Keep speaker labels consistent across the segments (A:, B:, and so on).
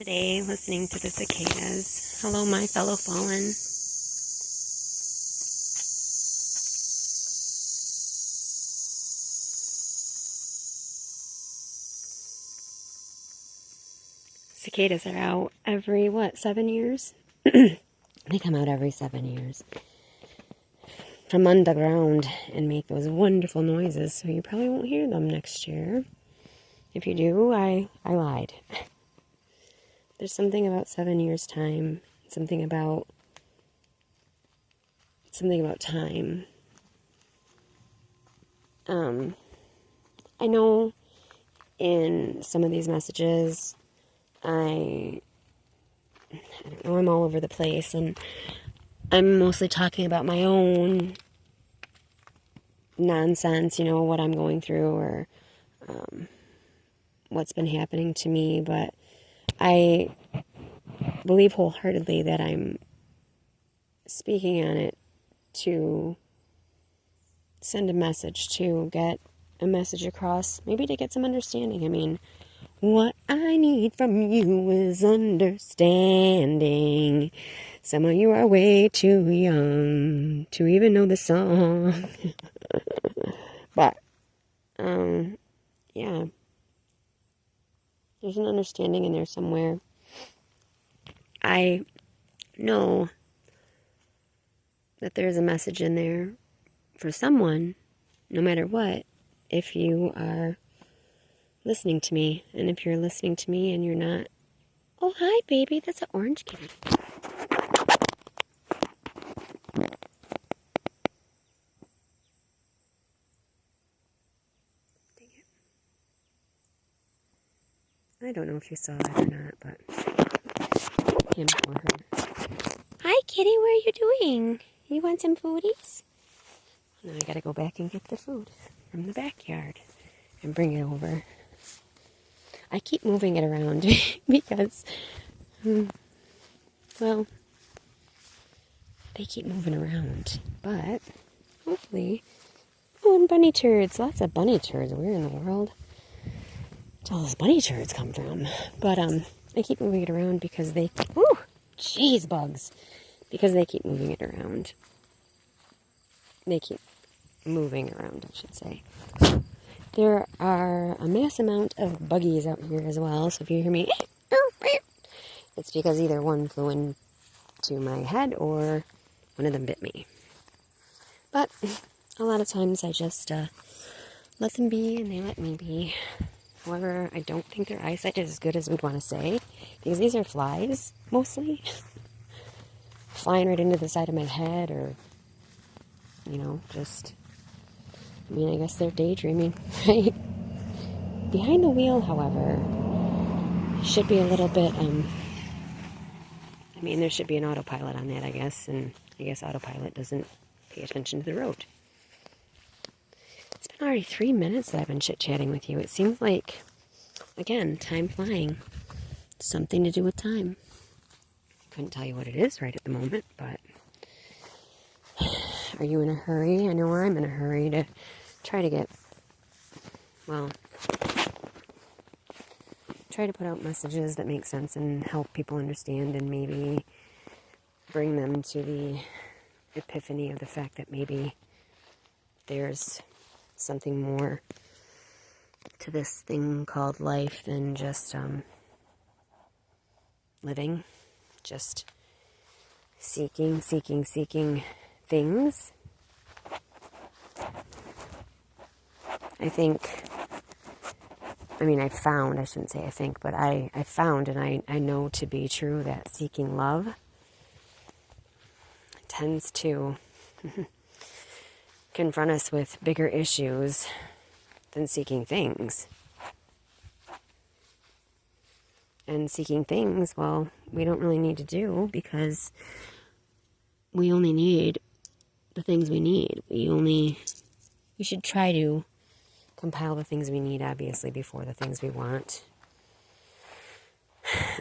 A: Today, listening to the cicadas. Hello, my fellow fallen. Cicadas are out every, 7 years? They come out every 7 years from underground and make those wonderful noises, so you probably won't hear them next year. If you do, I lied. There's something about 7 years' time, something about time. I know in some of these messages, I don't know, I'm all over the place, and I'm mostly talking about my own nonsense, what I'm going through, or what's been happening to me, but I believe wholeheartedly that I'm speaking on it to send a message, to get a message across, maybe to get some understanding. I mean, what I need from you is understanding. Some of you are way too young to even know the song. But, yeah. There's an understanding in there somewhere. I know that there's a message in there for someone, no matter what, if you are listening to me. And if you're listening to me and you're not, oh, hi, baby, that's an orange kitty. I don't know if you saw it or not, but him or her. Hi, kitty, what are you doing? You want some foodies? Now I gotta go back and get the food from the backyard and bring it over. I keep moving it around because, well, they keep moving around. But hopefully, and bunny turds, lots of bunny turds. Where in the world did all those bunny turds come from? But I keep moving it around because they, jeez, bugs, because they keep moving it around. They keep moving around, I should say. There are a mass amount of buggies out here as well, so if you hear me, it's because either one flew into my head or one of them bit me. But a lot of times I just let them be and they let me be. However, I don't think their eyesight is as good as we'd want to say, because these are flies, mostly. Flying right into the side of my head, or, I guess they're daydreaming, right? Behind the wheel, however, should be a little bit, there should be an autopilot on that, I guess, and I guess autopilot doesn't pay attention to the road. It's been already 3 minutes that I've been chit-chatting with you. It seems like, again, time flying. Something to do with time. Couldn't tell you what it is right at the moment, but are you in a hurry? I know I'm in a hurry to try to put out messages that make sense and help people understand, and maybe bring them to the epiphany of the fact that maybe there's something more to this thing called life than just living, just seeking things. I found, and I know to be true, that seeking love tends to confront us with bigger issues than seeking things. And seeking things, well, we don't really need to do, because we only need the things we need. We should try to compile the things we need, obviously, before the things we want.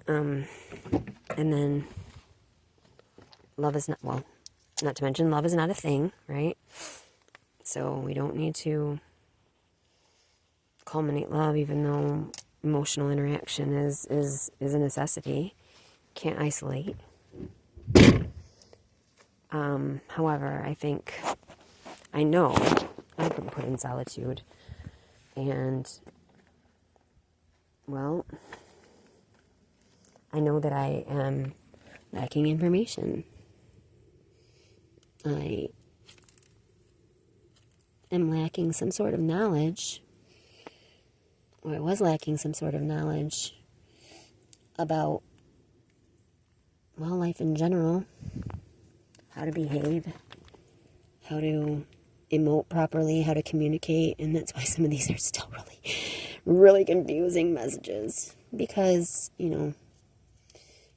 A: And then love is not to mention, love is not a thing, right? So we don't need to culminate love, even though emotional interaction is a necessity. Can't isolate. However, I know I've been put in solitude, and, well, I know that I am lacking information. I am lacking some sort of knowledge, or I was lacking some sort of knowledge about, well, life in general, how to behave, how to emote properly, how to communicate, and that's why some of these are still really confusing messages, because,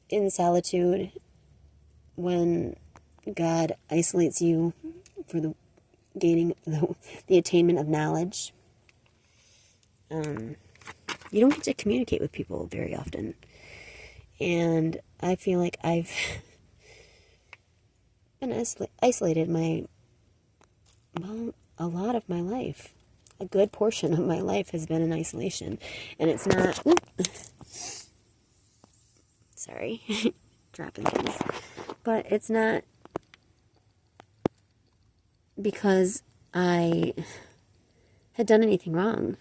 A: in solitude, when God isolates you for the gaining the attainment of knowledge, you don't get to communicate with people very often. And I feel like I've been isolated a lot of my life. A good portion of my life has been in isolation. And it's not... Sorry. Dropping things. But it's not because I had done anything wrong.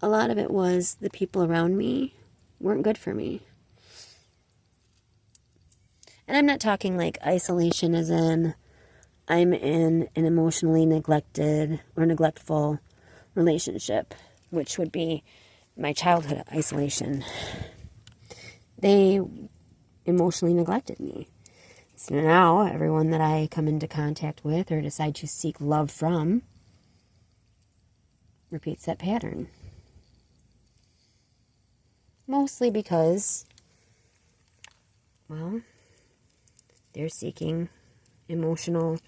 A: A lot of it was the people around me weren't good for me. And I'm not talking like isolation as in I'm in an emotionally neglected or neglectful relationship, which would be my childhood isolation. They emotionally neglected me. So now everyone that I come into contact with or decide to seek love from repeats that pattern. Mostly because, well, they're seeking emotional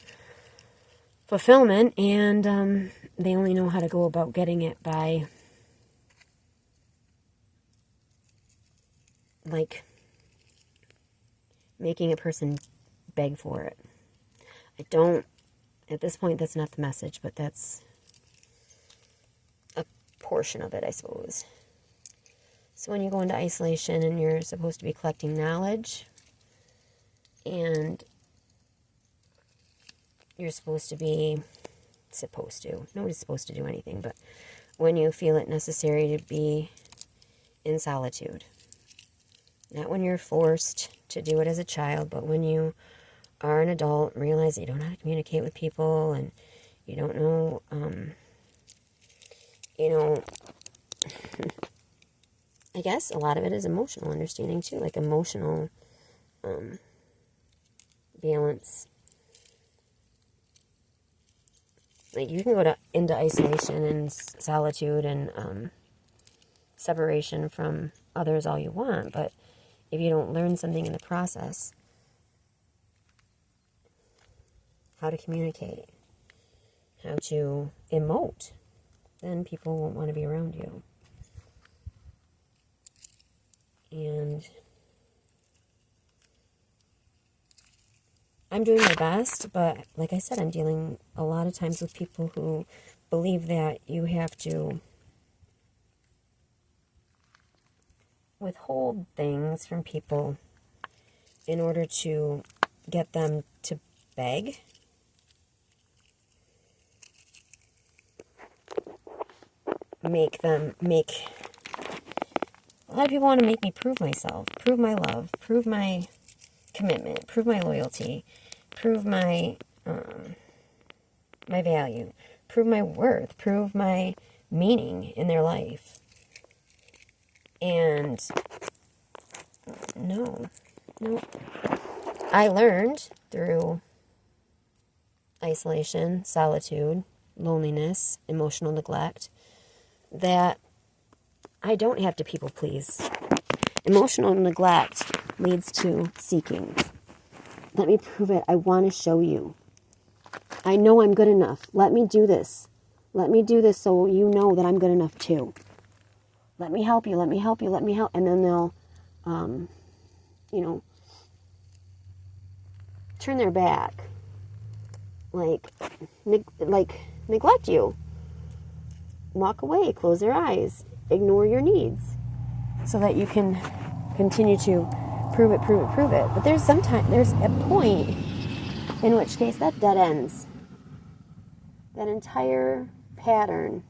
A: fulfillment, and they only know how to go about getting it by, like, making a person beg for it. At this point, that's not the message, but that's a portion of it, I suppose. So when you go into isolation and you're supposed to be collecting knowledge, and you're nobody's supposed to do anything, but when you feel it necessary to be in solitude, not when you're forced to do it as a child, but when you are an adult, realize that you don't know how to communicate with people, and you don't know, I guess a lot of it is emotional understanding too, like emotional balance. Like, you can go into isolation and solitude and separation from others all you want, but if you don't learn something in the process, how to communicate, how to emote, then people won't want to be around you. And I'm doing my best, but like I said, I'm dealing a lot of times with people who believe that you have to withhold things from people in order to get them to beg. A lot of people want to make me prove myself, prove my love, prove my commitment, prove my loyalty, prove my my value, prove my worth, prove my meaning in their life. And no. I learned through isolation, solitude, loneliness, emotional neglect, that I don't have to people please. Emotional neglect leads to seeking. Let me prove it. I want to show you. I know I'm good enough. Let me do this. Let me do this so you know that I'm good enough too. Let me help you. Let me help you. Let me help. And then they'll, turn their back. Like neglect you. Walk away. Close their eyes. ignore your needs so that you can continue to prove it. But there's a point in which case that dead ends. That entire pattern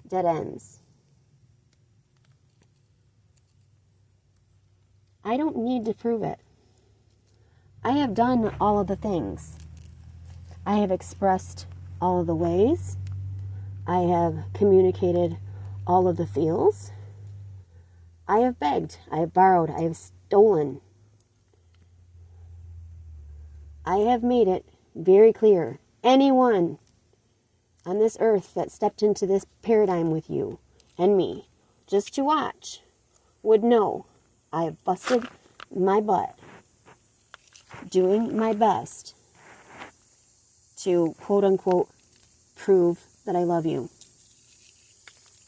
A: dead ends. I don't need to prove it. I have done all of the things. I have expressed all of the ways. I have communicated all of the feels. I have begged. I have borrowed. I have stolen. I have made it very clear. Anyone on this earth that stepped into this paradigm with you and me, just to watch, would know I have busted my butt doing my best to quote unquote prove that I love you.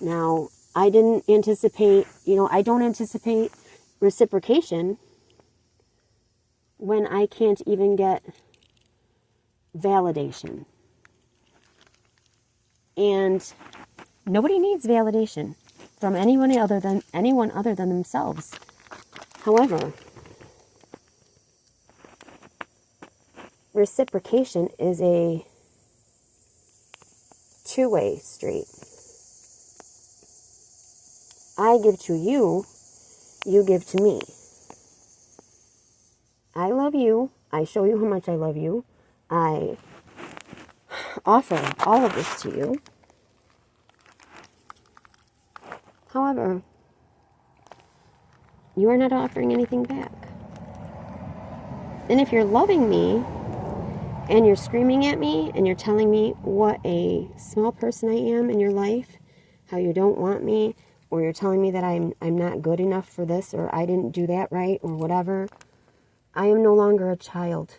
A: Now, I don't anticipate reciprocation when I can't even get validation. And nobody needs validation from anyone other than themselves. However, reciprocation is a two-way street. I give to you, you give to me. I love you. I show you how much I love you. I offer all of this to you. However, you are not offering anything back. And if you're loving me and you're screaming at me and you're telling me what a small person I am in your life, how you don't want me, or you're telling me that I'm not good enough for this, or I didn't do that right, or whatever, I am no longer a child.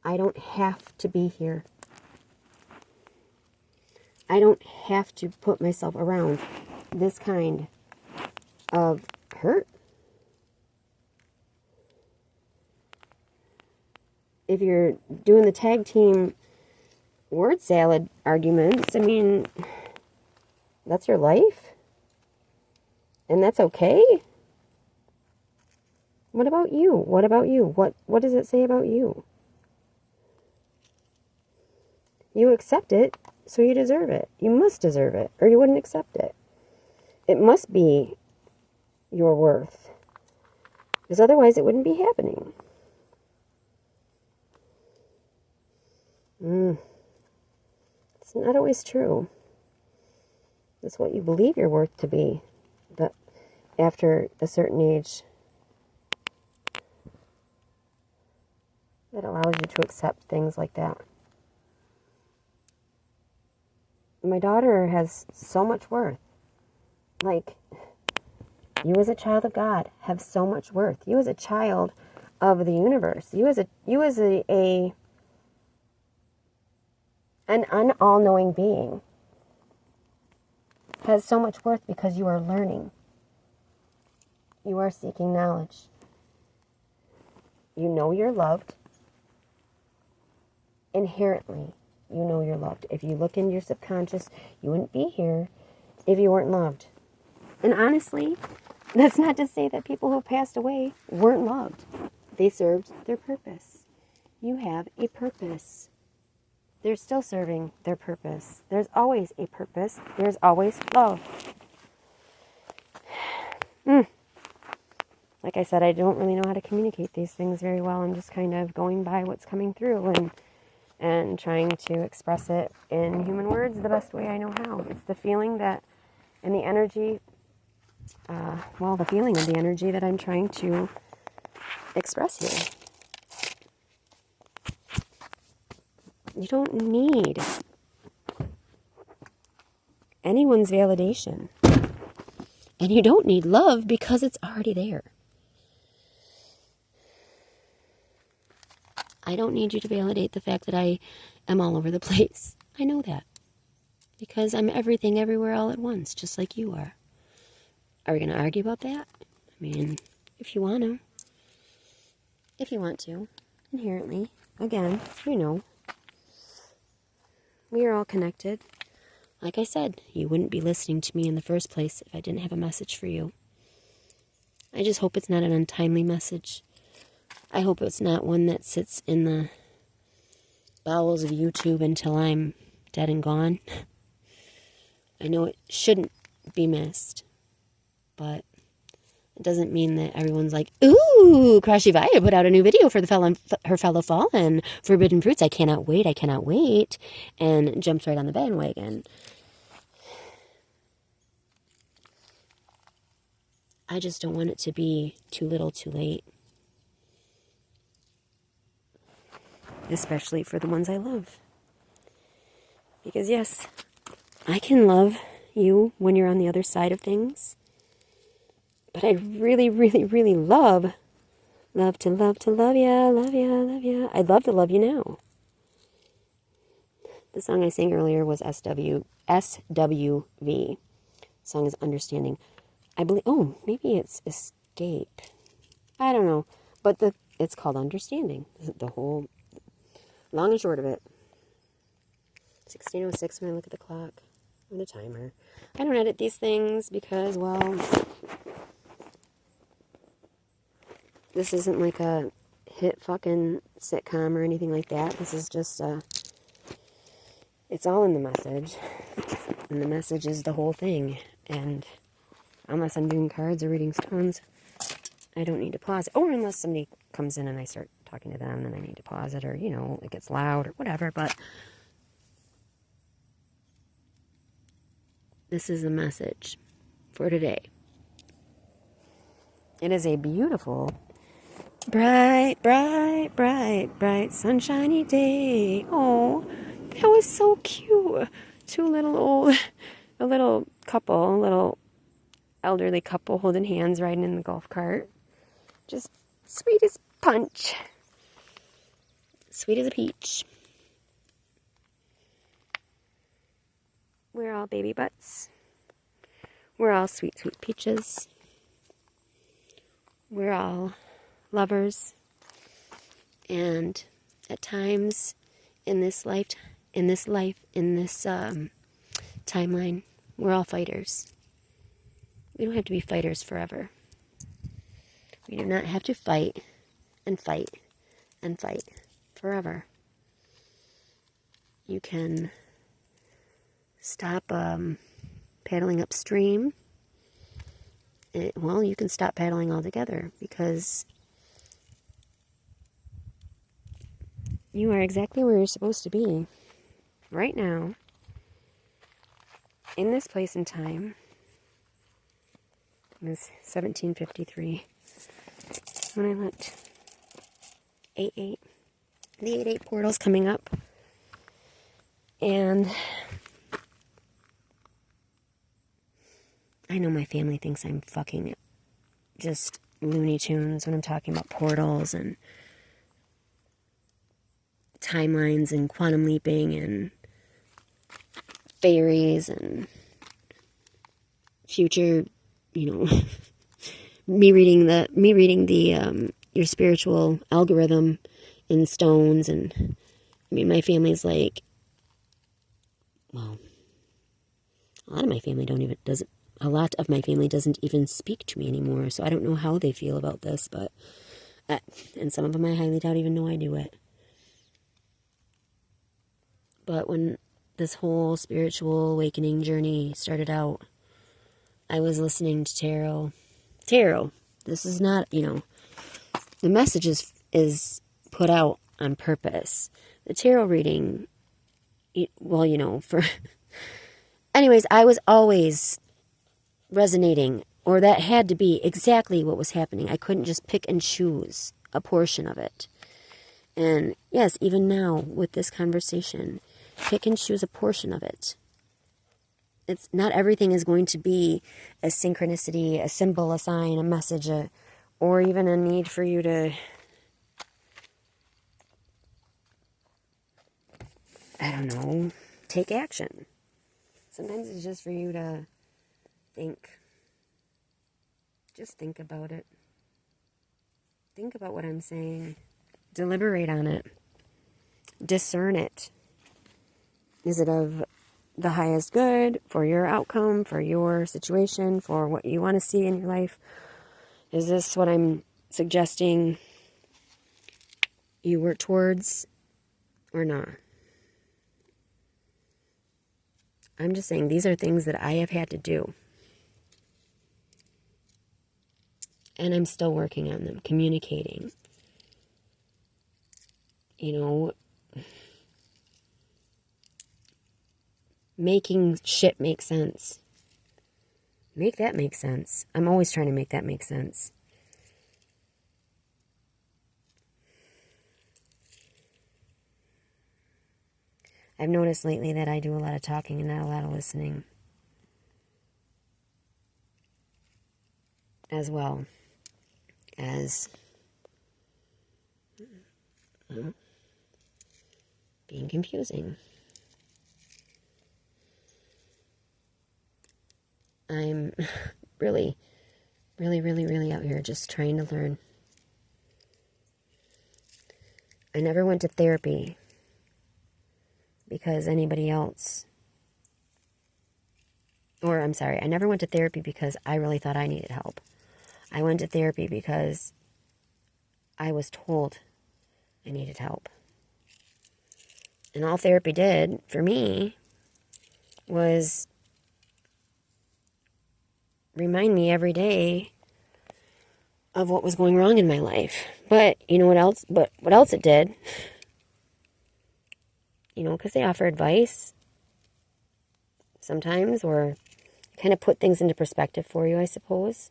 A: I don't have to be here. I don't have to put myself around this kind of hurt. If you're doing the tag team word salad arguments, I mean, that's your life? And that's okay? What about you? What about you? What does it say about you? You accept it, so you deserve it. You must deserve it, or you wouldn't accept it. It must be your worth, because otherwise it wouldn't be happening. It's not always true. It's what you believe your worth to be, but after a certain age, that allows you to accept things like that. My daughter has so much worth. Like, you as a child of God have so much worth. You as a child of the universe. You as an all-knowing being has so much worth because you are learning. You are seeking knowledge. You know you're loved. Inherently, you know you're loved. If you look into your subconscious, you wouldn't be here if you weren't loved. And honestly, that's not to say that people who passed away weren't loved. They served their purpose. You have a purpose. They're still serving their purpose. There's always a purpose. There's always love. Like I said, I don't really know how to communicate these things very well. I'm just kind of going by what's coming through and trying to express it in human words the best way I know how. It's the feeling that, and the energy, the feeling of the energy that I'm trying to express here. You don't need anyone's validation. And you don't need love because it's already there. I don't need you to validate the fact that I am all over the place. I know that. Because I'm everything everywhere all at once, just like you are. Are we going to argue about that? I mean, if you want to. If you want to. Inherently. Again, you know. We are all connected. Like I said, you wouldn't be listening to me in the first place if I didn't have a message for you. I just hope it's not an untimely message. I hope it's not one that sits in the bowels of YouTube until I'm dead and gone. I know it shouldn't be missed, but it doesn't mean that everyone's like, ooh, Crashy Via put out a new video for her fellow fallen, Forbidden Fruits. I cannot wait, and jumps right on the bandwagon. I just don't want it to be too little, too late. Especially for the ones I love. Because yes, I can love you when you're on the other side of things. But I'd really, really, really love ya. I'd love to love you now. The song I sang earlier was SWV. The song is Understanding. I believe, maybe it's Escape. I don't know. But it's called Understanding. The whole, long and short of it. 16:06 when I look at the clock. On the timer. I don't edit these things because, well, this isn't like a hit fucking sitcom or anything like that. This is just it's all in the message. And the message is the whole thing. And unless I'm doing cards or reading stones, I don't need to pause it. Or unless somebody comes in and I start talking to them, then I need to pause it, or, it gets loud or whatever. But this is the message for today. It is a beautiful, bright, sunshiny day. Oh, that was so cute. A little couple, a little elderly couple holding hands riding in the golf cart. Just sweet as punch. Sweet as a peach. We're all baby butts. We're all sweet, sweet peaches. We're all lovers. And at times in this timeline, we're all fighters. We don't have to be fighters forever. We do not have to fight and fight and fight forever. You can stop paddling upstream. You can stop paddling altogether, because you are exactly where you're supposed to be right now, in this place and time. It was 1753 when I looked. 8-8. The 8-8 portal's coming up. And I know my family thinks I'm fucking just Looney Tunes when I'm talking about portals and timelines and quantum leaping and fairies and future, me reading the your spiritual algorithm in stones. And my family's like, well, a lot of my family doesn't even speak to me anymore, so I don't know how they feel about this, but and some of them I highly doubt even know I do it. But when this whole spiritual awakening journey started out, I was listening to tarot. This is not, the message is put out on purpose. The tarot reading, anyways, I was always resonating, or that had to be exactly what was happening. I couldn't just pick and choose a portion of it. And yes, even now with this conversation, pick and choose a portion of it. It's not everything is going to be a synchronicity, a symbol, a sign, a message, or even a need for you to, take action. Sometimes it's just for you to think. Just think about it. Think about what I'm saying. Deliberate on it. Discern it. Is it of the highest good, for your outcome, for your situation, for what you want to see in your life? Is this what I'm suggesting you work towards or not? I'm just saying these are things that I have had to do. And I'm still working on them, communicating. You know, making shit make sense. Make that make sense. I'm always trying to make that make sense. I've noticed lately that I do a lot of talking and not a lot of listening. As well as being confusing. I'm really out here just trying to learn. I never went to therapy because anybody else, I never went to therapy because I really thought I needed help. I went to therapy because I was told I needed help. And all therapy did for me was remind me every day of what was going wrong in my life. But you know what else? But what else it did? You know, because they offer advice sometimes, or kind of put things into perspective for you, I suppose.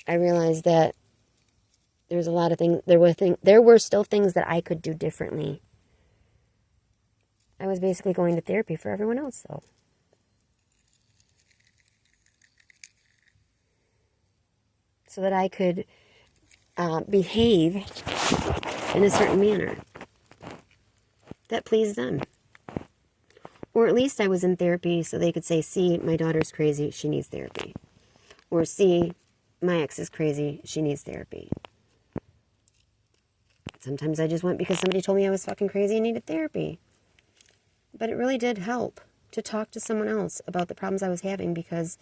A: I realized that there's a lot of things. There were still things that I could do differently. I was basically going to therapy for everyone else, though. So that I could behave in a certain manner that pleased them. Or at least I was in therapy so they could say, see, my daughter's crazy, she needs therapy. Or see, my ex is crazy, she needs therapy. Sometimes I just went because somebody told me I was fucking crazy and needed therapy. But it really did help to talk to someone else about the problems I was having, because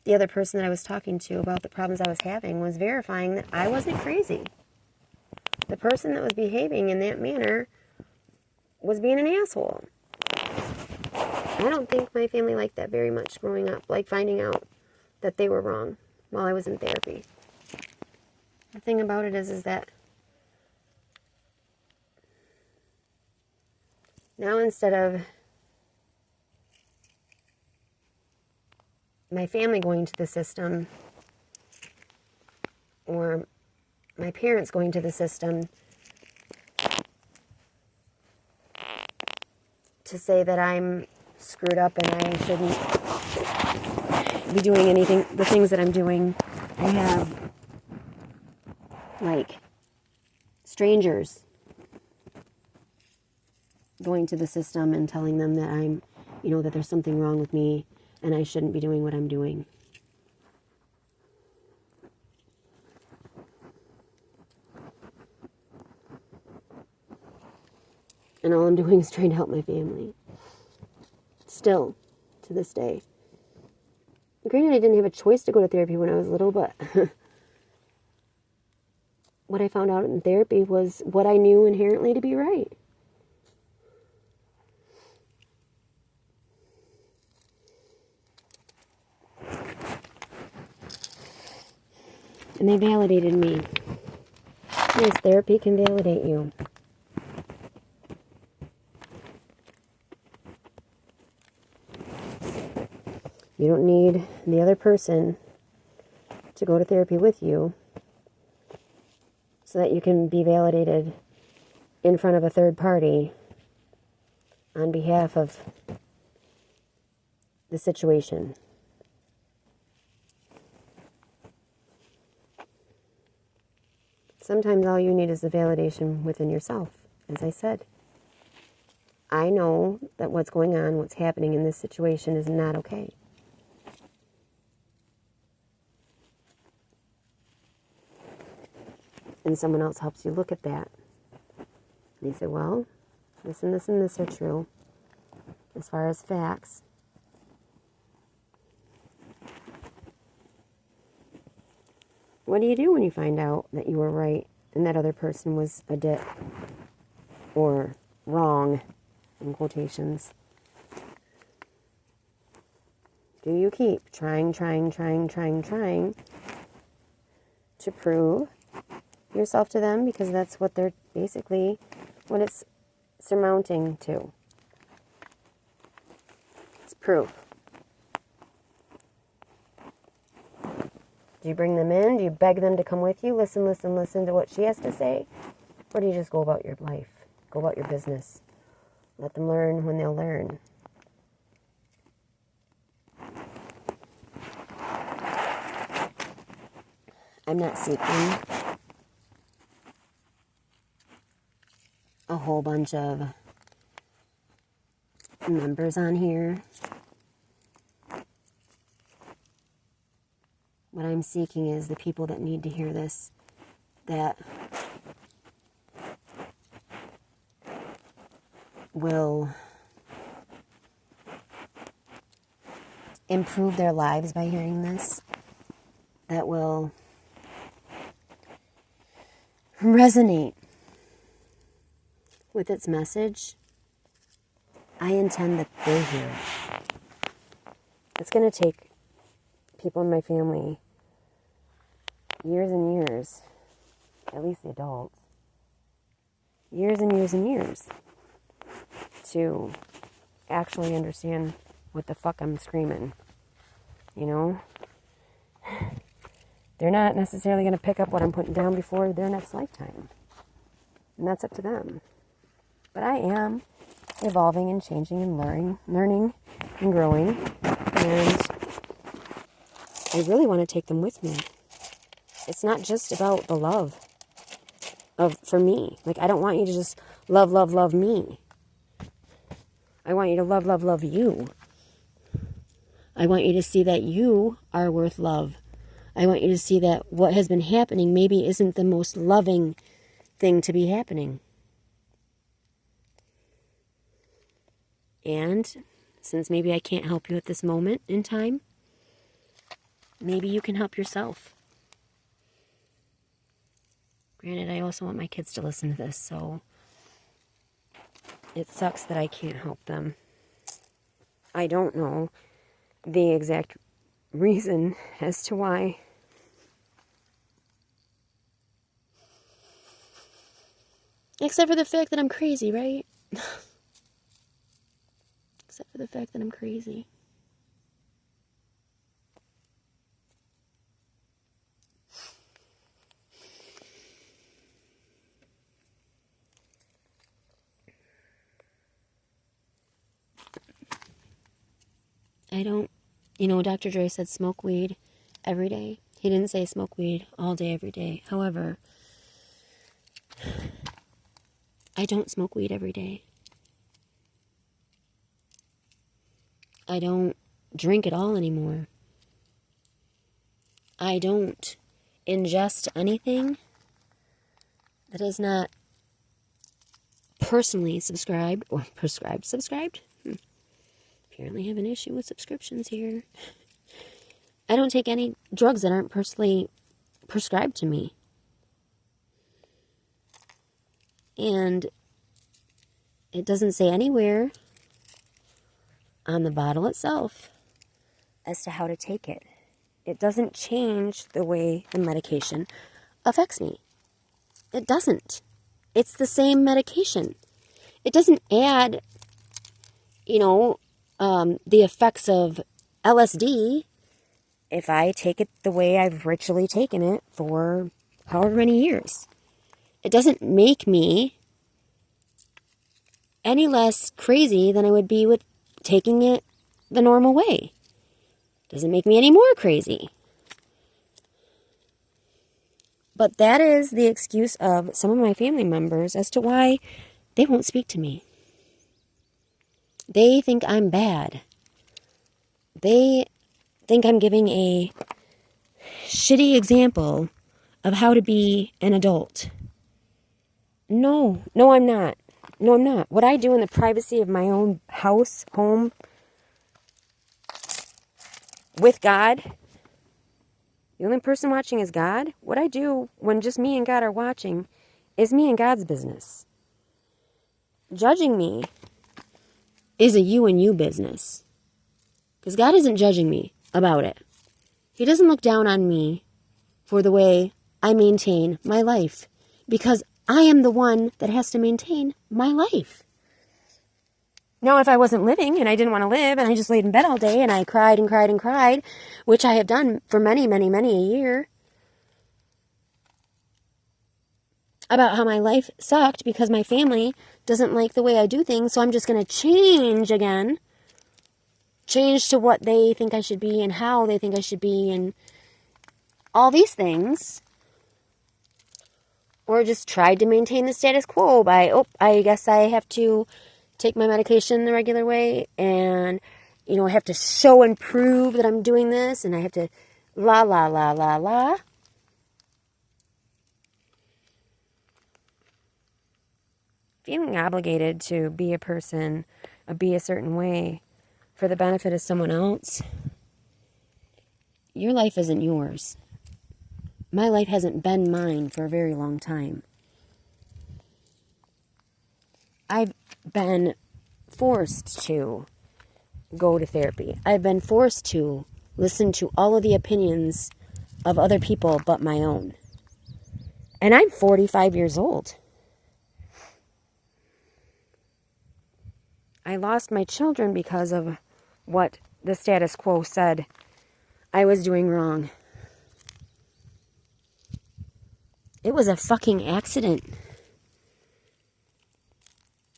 A: the other person that I was talking to about the problems I was having was verifying that I wasn't crazy. The person that was behaving in that manner was being an asshole. I don't think my family liked that very much growing up, like finding out that they were wrong while I was in therapy. The thing about it is that now instead of my family going to the system or my parents going to the system to say that I'm screwed up and I shouldn't be doing anything, the things that I'm doing, I have like strangers going to the system and telling them that I'm, you know, that there's something wrong with me and I shouldn't be doing what I'm doing. And all I'm doing is trying to help my family. Still, to this day. Granted, I didn't have a choice to go to therapy when I was little, but what I found out in therapy was what I knew inherently to be right. And they validated me. Yes, therapy can validate you. You don't need the other person to go to therapy with you so that you can be validated in front of a third party on behalf of the situation. Sometimes all you need is the validation within yourself, as I said. I know that what's going on, what's happening in this situation is not okay. And someone else helps you look at that. And you say, well, this and this and this are true. as far as facts. What do you do when you find out that you were right and that other person was a dick or wrong, in quotations? Do you keep trying to prove yourself to them? Because that's what they're basically, what it's surmounting to. It's proof. Do you bring them in? Do you beg them to come with you? Listen to what she has to say? Or do you just go about your life? Go about your business? Let them learn when they'll learn. I'm not seeking a whole bunch of members on here. What I'm seeking is the people that need to hear this, that will improve their lives by hearing this, that will resonate with its message. I intend that they hear it. It's going to take people in my family years and years, at least the adults, years and years and years to actually understand what the fuck I'm screaming. You know? They're not necessarily going to pick up what I'm putting down before their next lifetime. And that's up to them. But I am evolving and changing and learning and growing. And I really want to take them with me. It's not just about the love for me. Like, I don't want you to just love me. I want you to love you. I want you to see that you are worth love. I want you to see that what has been happening maybe isn't the most loving thing to be happening. And since maybe I can't help you at this moment in time, maybe you can help yourself. Granted, I also want my kids to listen to this, so it sucks that I can't help them. I don't know the exact reason as to why. Except for the fact that I'm crazy, right? Except for the fact that I'm crazy. Dr. Dre said smoke weed every day. He didn't say smoke weed all day, every day. However, I don't smoke weed every day. I don't drink at all anymore. I don't ingest anything that is not personally subscribed or prescribed. Subscribed? Apparently have an issue with subscriptions here. I don't take any drugs that aren't personally prescribed to me. And it doesn't say anywhere on the bottle itself as to how to take it. It doesn't change the way the medication affects me. It doesn't. It's the same medication. It doesn't add, the effects of LSD if I take it the way I've ritually taken it for however many years. It doesn't make me any less crazy than I would be with taking it the normal way. It doesn't make me any more crazy. But that is the excuse of some of my family members as to why they won't speak to me. They think I'm bad. They think I'm giving a shitty example of how to be an adult. No, I'm not. No, I'm not. What I do in the privacy of my own house, home, with God, the only person watching is God. What I do when just me and God are watching is me and God's business. Judging me is a you and you business. Because God isn't judging me about it. He doesn't look down on me for the way I maintain my life. Because I am the one that has to maintain my life. Now, if I wasn't living and I didn't want to live and I just laid in bed all day and I cried and cried and cried, which I have done for many, many, many a year, about how my life sucked because my family doesn't like the way I do things, so I'm just going to change again. Change to what they think I should be and how they think I should be and all these things. Or just tried to maintain the status quo by, I guess I have to take my medication the regular way and, I have to show and prove that I'm doing this and I have to la, la, la, la, la. Feeling obligated to be a person, be a certain way for the benefit of someone else, your life isn't yours. My life hasn't been mine for a very long time. I've been forced to go to therapy. I've been forced to listen to all of the opinions of other people but my own. And I'm 45 years old. I lost my children because of what the status quo said I was doing wrong. It was a fucking accident.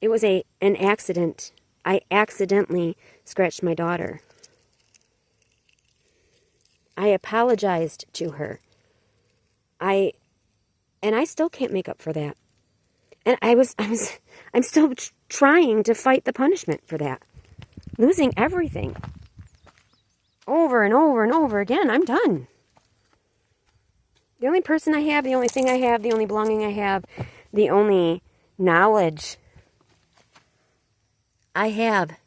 A: It was an accident. I accidentally scratched my daughter. I apologized to her. And I still can't make up for that. And I'm still trying to fight the punishment for that. Losing everything. Over and over and over again. I'm done. The only person I have, the only thing I have, the only belonging I have, the only knowledge I have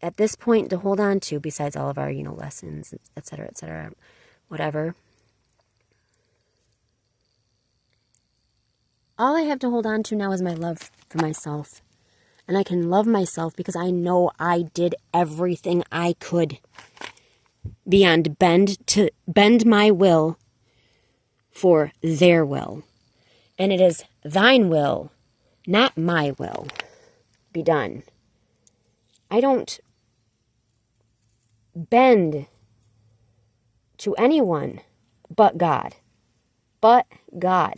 A: at this point to hold on to, besides all of our, lessons, etc., whatever. All I have to hold on to now is my love for myself. And I can love myself because I know I did everything I could beyond bend my will for their will. And it is thine will, not my will, be done. I don't bend to anyone but God. But God.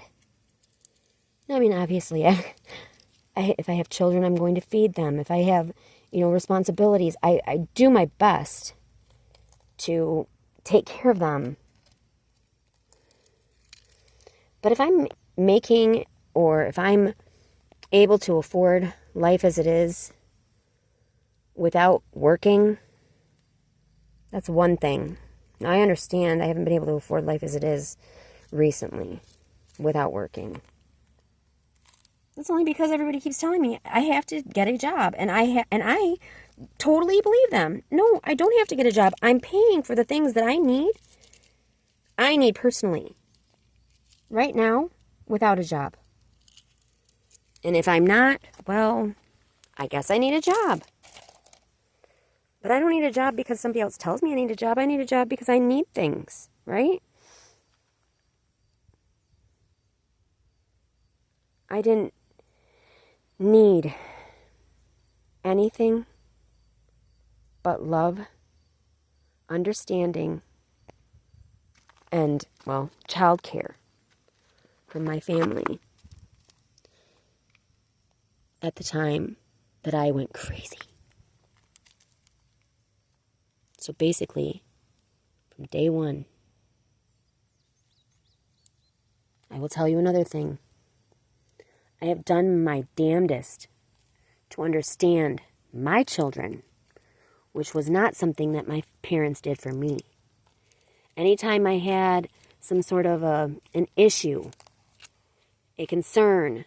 A: I mean, obviously, if I have children, I'm going to feed them. If I have, responsibilities, I do my best to take care of them. But if I'm making, or if I'm able to afford life as it is without working, that's one thing. Now, I understand I haven't been able to afford life as it is recently without working. That's only because everybody keeps telling me I have to get a job. And I totally believe them. No, I don't have to get a job. I'm paying for the things that I need. I need personally. Right now, without a job. And if I'm not, well, I guess I need a job. But I don't need a job because somebody else tells me I need a job. I need a job because I need things, right? I didn't need anything but love, understanding, and, childcare from my family at the time that I went crazy. So basically, from day one, I will tell you another thing. I have done my damnedest to understand my children, which was not something that my parents did for me. Anytime I had some sort of an issue, a concern,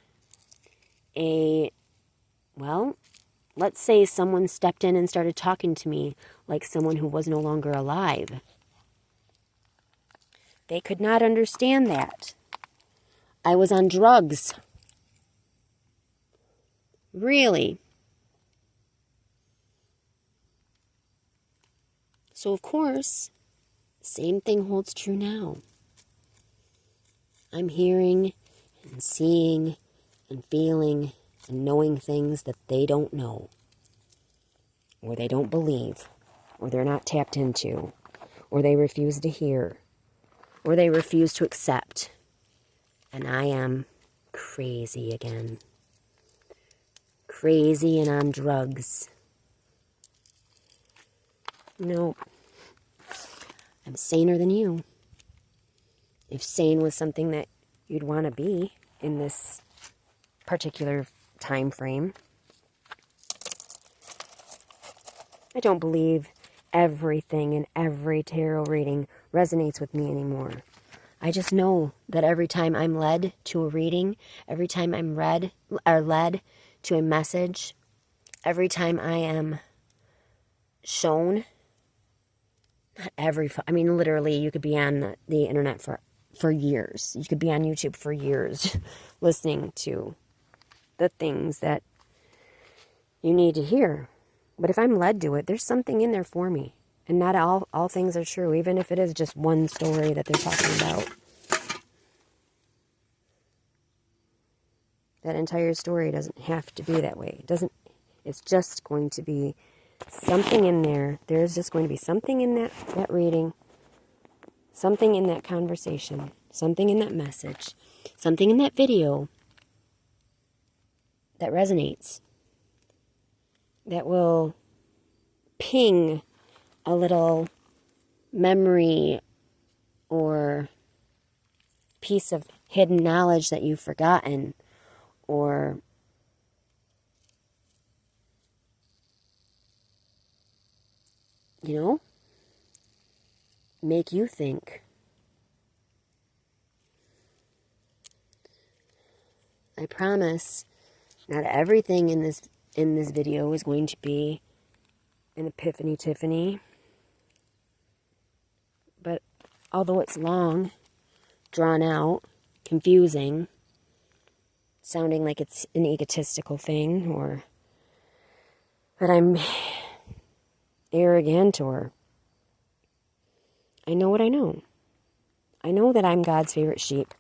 A: well, let's say someone stepped in and started talking to me like someone who was no longer alive. They could not understand that. I was on drugs. Really. So, of course, same thing holds true now. I'm hearing and seeing and feeling and knowing things that they don't know, or they don't believe, or they're not tapped into, or they refuse to hear, or they refuse to accept. And I am crazy again. Crazy and on drugs. Nope. I'm saner than you. If sane was something that you'd want to be in this particular time frame. I don't believe everything in every tarot reading resonates with me anymore. I just know that every time I'm led to a reading, every time I'm led to a message, every time I am shown, literally, you could be on the internet for years. You could be on YouTube for years listening to the things that you need to hear. But if I'm led to it, there's something in there for me. And not all things are true, even if it is just one story that they're talking about. That entire story doesn't have to be that way. It's just going to be something in there. There's just going to be something in that reading, something in that conversation, something in that message, something in that video that resonates, that will ping a little memory or piece of hidden knowledge that you've forgotten, or make you think. I promise not everything in this video is going to be an epiphany Tiffany. But although it's long, drawn out, confusing, sounding like it's an egotistical thing, or that I'm arrogant, or I know what I know. I know that I'm God's favorite sheep.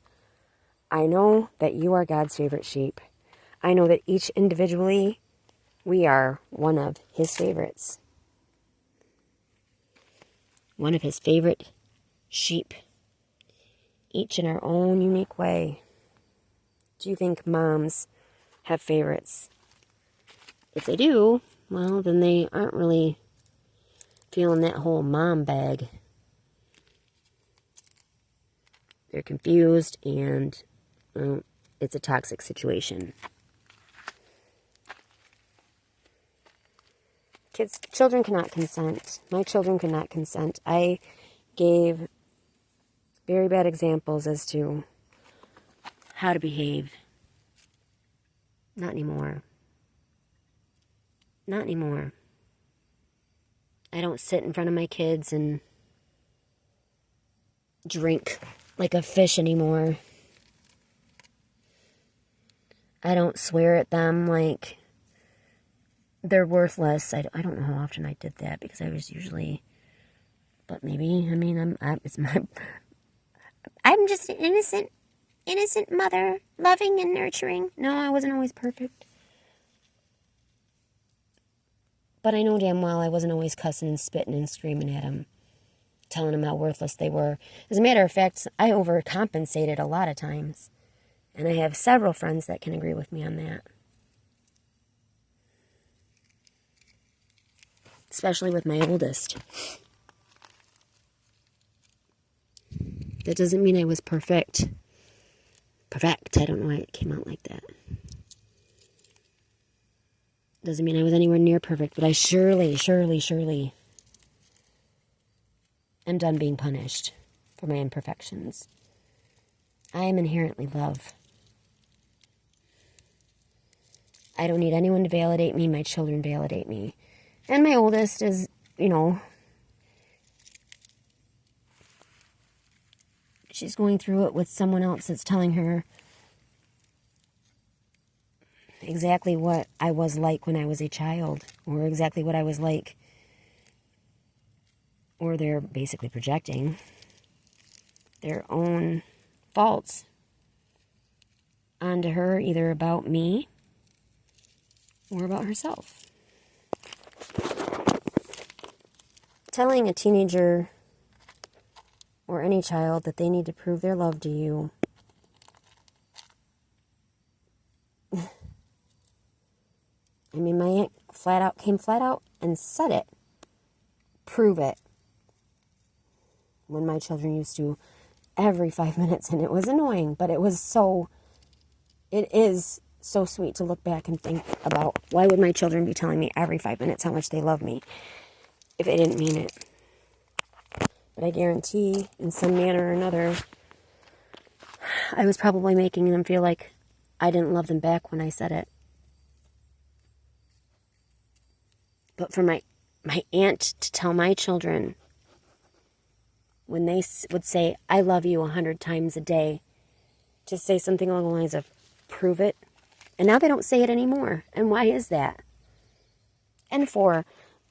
A: I know that you are God's favorite sheep. I know that each individually, we are one of His favorites. One of His favorite sheep. Each in our own unique way. Do you think moms have favorites? If they do, well, then they aren't really feeling that whole mom bag. They're confused, and it's a toxic situation. Children cannot consent. My children could not consent. I gave very bad examples as to how to behave. Not anymore. Not anymore. I don't sit in front of my kids and drink like a fish anymore. I don't swear at them like they're worthless. I don't know how often I did that, because I was usually, but maybe, I'm just an innocent mother, loving and nurturing. No, I wasn't always perfect. But I know damn well I wasn't always cussing and spitting and screaming at them, telling them how worthless they were. As a matter of fact, I overcompensated a lot of times. And I have several friends that can agree with me on that. Especially with my oldest. That doesn't mean I was perfect. Perfect. I don't know why it came out like that. Doesn't mean I was anywhere near perfect, but I surely am done being punished for my imperfections. I am inherently love. I don't need anyone to validate me. My children validate me. And my oldest is, you know, she's going through it with someone else that's telling her exactly what I was like when I was a child, or exactly what I was like, or they're basically projecting their own faults onto her, either about me or about herself. Telling a teenager or any child that they need to prove their love to you I mean, my aunt came flat out and said it. Prove it. When my children used to every 5 minutes, and it was annoying, but it is so sweet to look back and think about, why would my children be telling me every 5 minutes how much they love me if they didn't mean it? But I guarantee, in some manner or another, I was probably making them feel like I didn't love them back when I said it. But for my aunt to tell my children, when they would say, I love you 100 times a day, to say something along the lines of, prove it. And now they don't say it anymore. And why is that? And for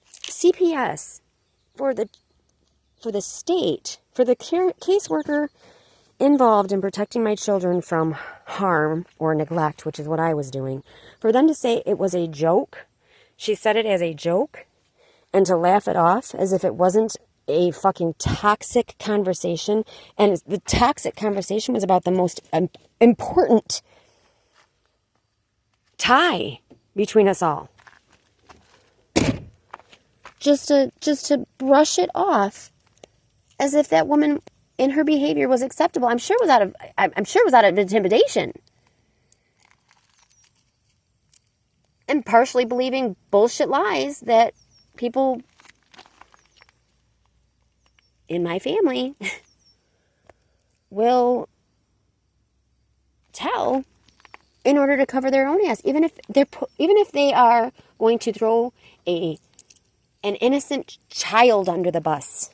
A: CPS, for the state, for the caseworker involved in protecting my children from harm or neglect, which is what I was doing, for them to say it was a joke, she said it as a joke, and to laugh it off as if it wasn't a fucking toxic conversation, and the toxic conversation was about the most important tie between us all. Just to brush it off as if that woman in her behavior was acceptable. I'm sure it was out of intimidation. And partially believing bullshit lies that people in my family will tell in order to cover their own ass, even if they are going to throw an innocent child under the bus.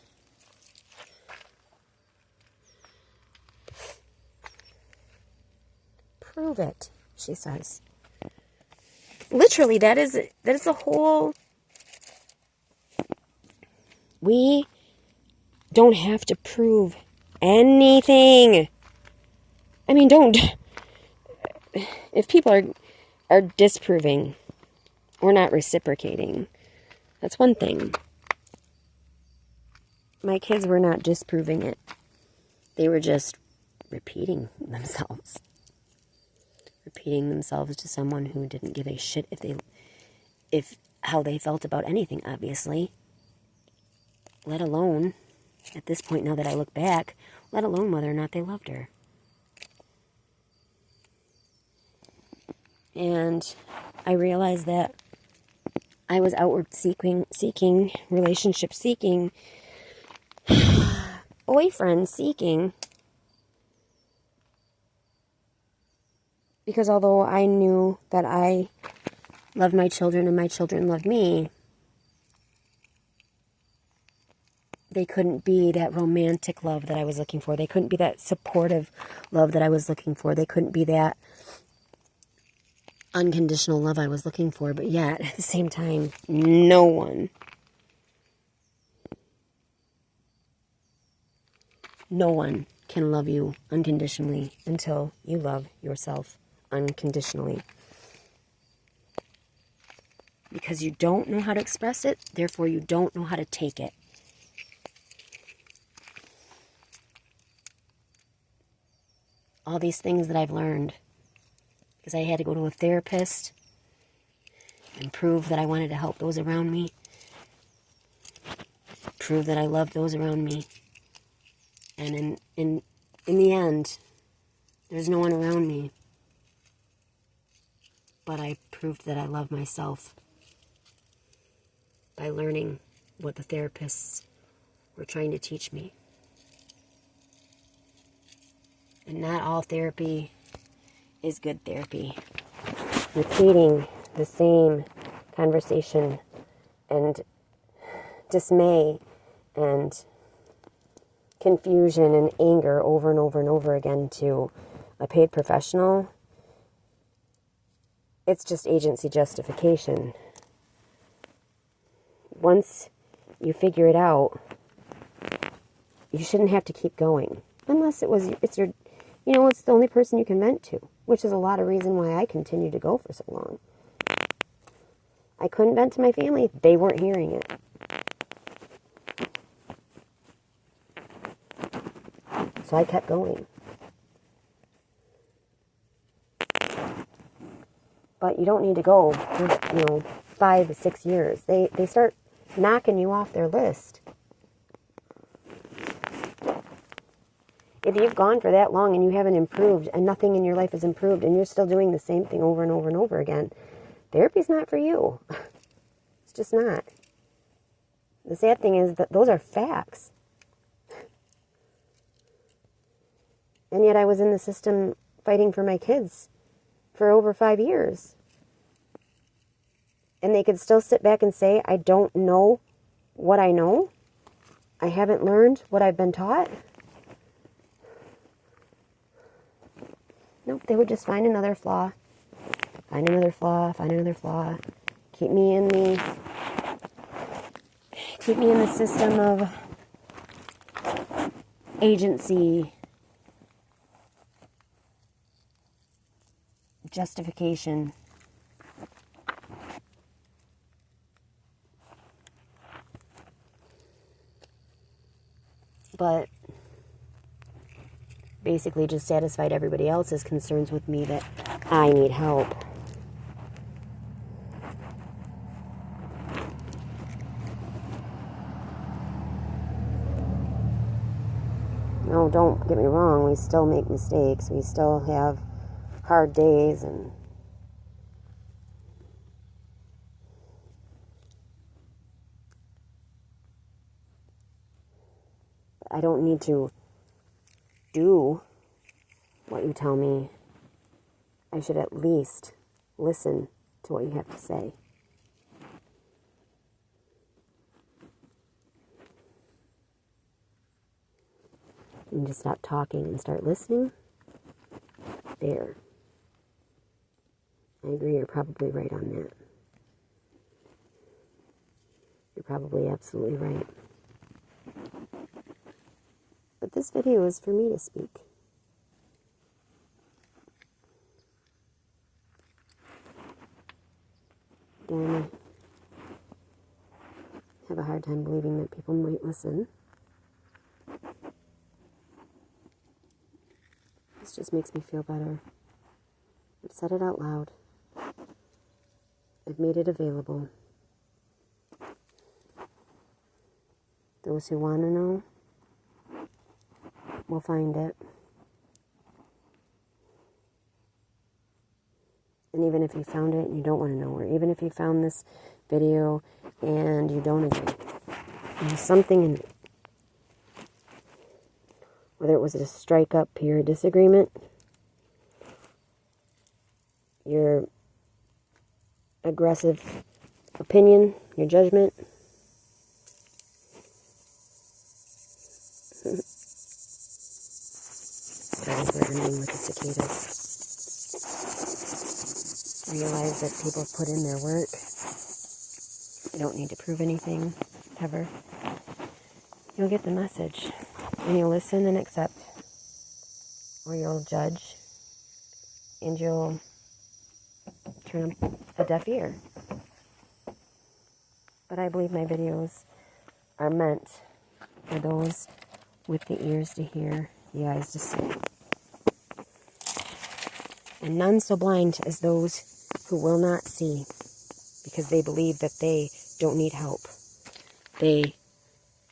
A: Prove it, she says. Literally, that is the whole. We don't have to prove anything. I mean, don't. If people are disproving or not reciprocating, that's one thing. My kids were not disproving it. They were just repeating themselves. Repeating themselves to someone who didn't give a shit if how they felt about anything, obviously. Let alone, at this point now that I look back, let alone whether or not they loved her. And I realized that I was outward seeking, relationship seeking, boyfriend seeking. Because although I knew that I loved my children and my children loved me, they couldn't be that romantic love that I was looking for. They couldn't be that supportive love that I was looking for. They couldn't be that unconditional love I was looking for. But yet, at the same time, no one can love you unconditionally until you love yourself unconditionally. Because you don't know how to express it, therefore you don't know how to take it. All these things that I've learned, because I had to go to a therapist and prove that I wanted to help those around me, prove that I loved those around me. And in the end, there's no one around me. But I proved that I love myself by learning what the therapists were trying to teach me. And not all therapy is good therapy. Repeating the same conversation and dismay and confusion and anger over and over and over again to a paid professional, it's just agency justification. Once you figure it out, you shouldn't have to keep going. Unless it's the only person you can vent to, which is a lot of reason why I continued to go for so long. I couldn't vent to my family. They weren't hearing it. So I kept going. But you don't need to go for, 5 to 6 years. They start knocking you off their list. If you've gone for that long and you haven't improved and nothing in your life has improved and you're still doing the same thing over and over and over again, therapy's not for you. It's just not. The sad thing is that those are facts. And yet I was in the system fighting for my kids for over 5 years. And they could still sit back and say, I don't know what I know. I haven't learned what I've been taught. Nope, they would just find another flaw. Find another flaw, find another flaw. Keep me in the system of agency justification. But basically just satisfied everybody else's concerns with me that I need help. No, don't get me wrong. We still make mistakes. We still have hard days, and I don't need to do what you tell me. I should at least listen to what you have to say. You need to stop talking and start listening. There. I agree, you're probably right on that. You're probably absolutely right. But this video is for me to speak. Again, I have a hard time believing that people might listen. This just makes me feel better. I've said it out loud. I've made it available. Those who want to know will find it. And even if you found it and you don't want to know, or even if you found this video and you don't agree, there's something in it. Whether it was a strike up here, a disagreement, your aggressive opinion, your judgment. I was learning with the cicadas. Realize that people put in their work. You don't need to prove anything, ever. You'll get the message. And you'll listen and accept. Or you'll judge. And you'll turn a deaf ear. But I believe my videos are meant for those with the ears to hear, the eyes to see. And none so blind as those who will not see, because they believe that they don't need help. They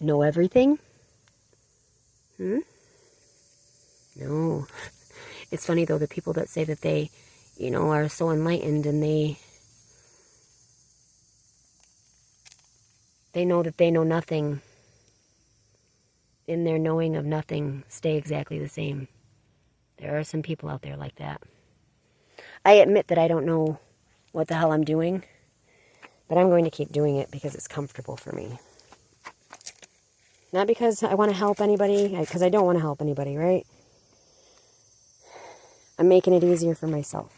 A: know everything. No. It's funny, though, the people that say that they, are so enlightened and they know that they know nothing. In their knowing of nothing, stay exactly the same. There are some people out there like that. I admit that I don't know what the hell I'm doing. But I'm going to keep doing it because it's comfortable for me. Not because I want to help anybody, because I don't want to help anybody, right? I'm making it easier for myself.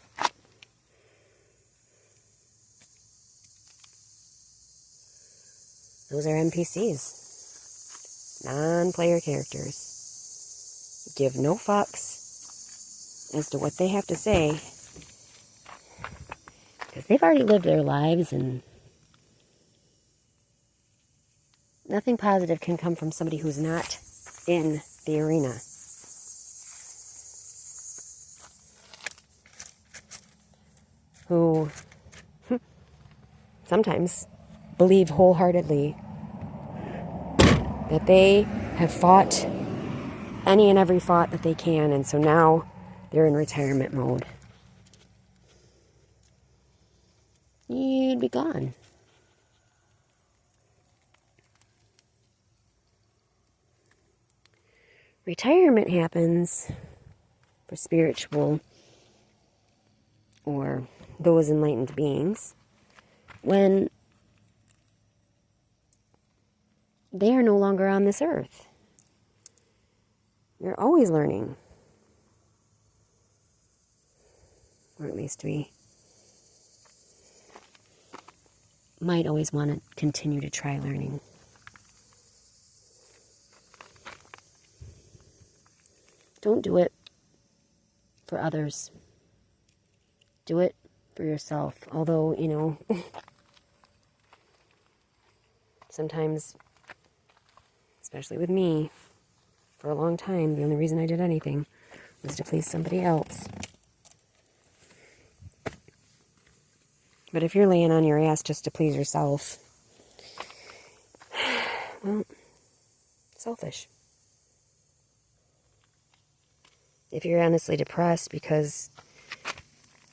A: Those are NPCs. Non-player characters. Give no fucks as to what they have to say. Because they've already lived their lives and nothing positive can come from somebody who's not in the arena. Who sometimes believe wholeheartedly that they have fought any and every fight that they can, and so now they're in retirement mode. You'd be gone. Retirement happens for spiritual or those enlightened beings when they are no longer on this earth. You're always learning. Or at least we might always want to continue to try learning. Don't do it for others. Do it for yourself. Although, you know, sometimes, especially with me, for a long time, the only reason I did anything was to please somebody else. But if you're laying on your ass just to please yourself, well, selfish. If you're honestly depressed because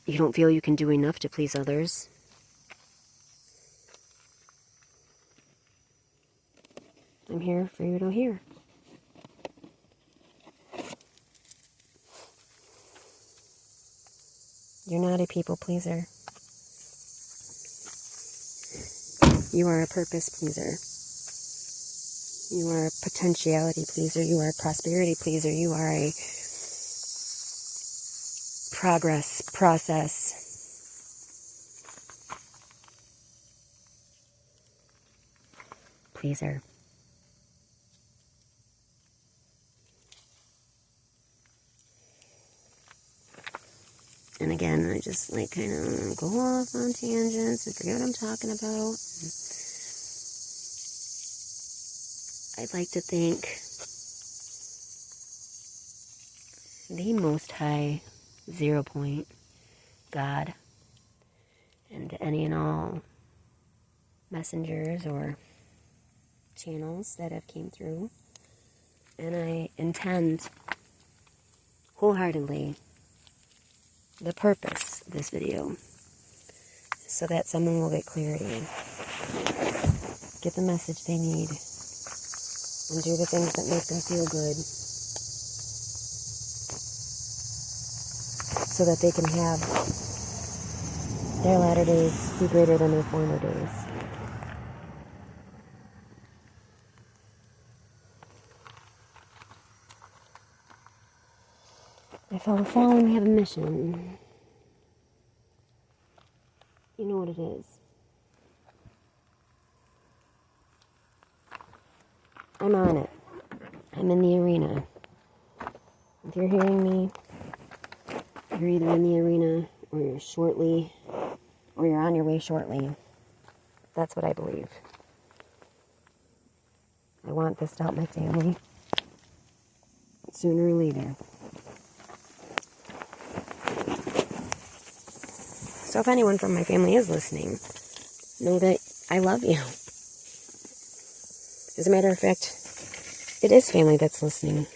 A: you don't feel you can do enough to please others, I'm here for you to hear. You're not a people pleaser. You are a purpose pleaser. You are a potentiality pleaser. You are a prosperity pleaser. You are a progress process pleaser. And again, I just like kind of go off on tangents and forget what I'm talking about. I'd like to thank the Most High, 0 Point, God, and any and all messengers or channels that have came through. And I intend wholeheartedly the purpose of this video so that someone will get clarity, get the message they need, and do the things that make them feel good so that they can have their latter days be greater than their former days. If I were following, we have a mission. You know what it is. I'm on it. I'm in the arena. If you're hearing me, you're either in the arena or you're on your way shortly. That's what I believe. I want this to help my family sooner or later. So if anyone from my family is listening, know that I love you. As a matter of fact, it is family that's listening.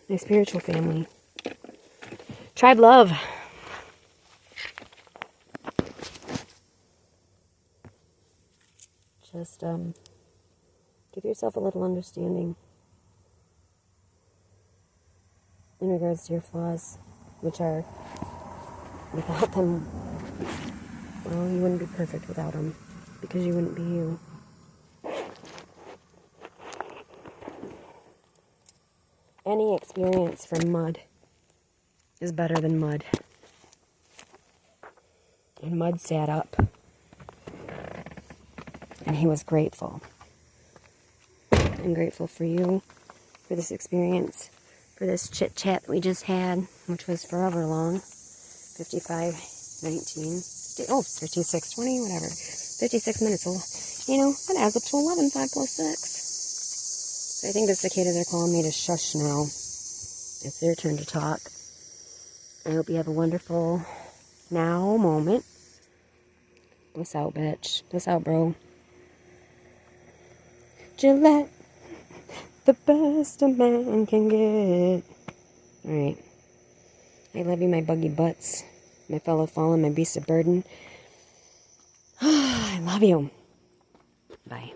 A: My spiritual family. Tribe love. Just give yourself a little understanding in regards to your flaws, which are Without them, well, you wouldn't be perfect without them, because you wouldn't be you. Any experience from mud is better than mud. And Mud sat up, and he was grateful. I'm grateful for you, for this experience, for this chit-chat that we just had, which was forever long. 55, 19, 56, 20, whatever. 56 minutes, you know, that adds up to 11, 5 plus 6. So I think the cicadas are calling me to shush now. It's their turn to talk. I hope you have a wonderful now moment. Bliss out, bitch. Bliss out, bro. Gillette, the best a man can get. Alright. I love you, my buggy butts. My fellow fallen, my beast of burden. I love you. Bye.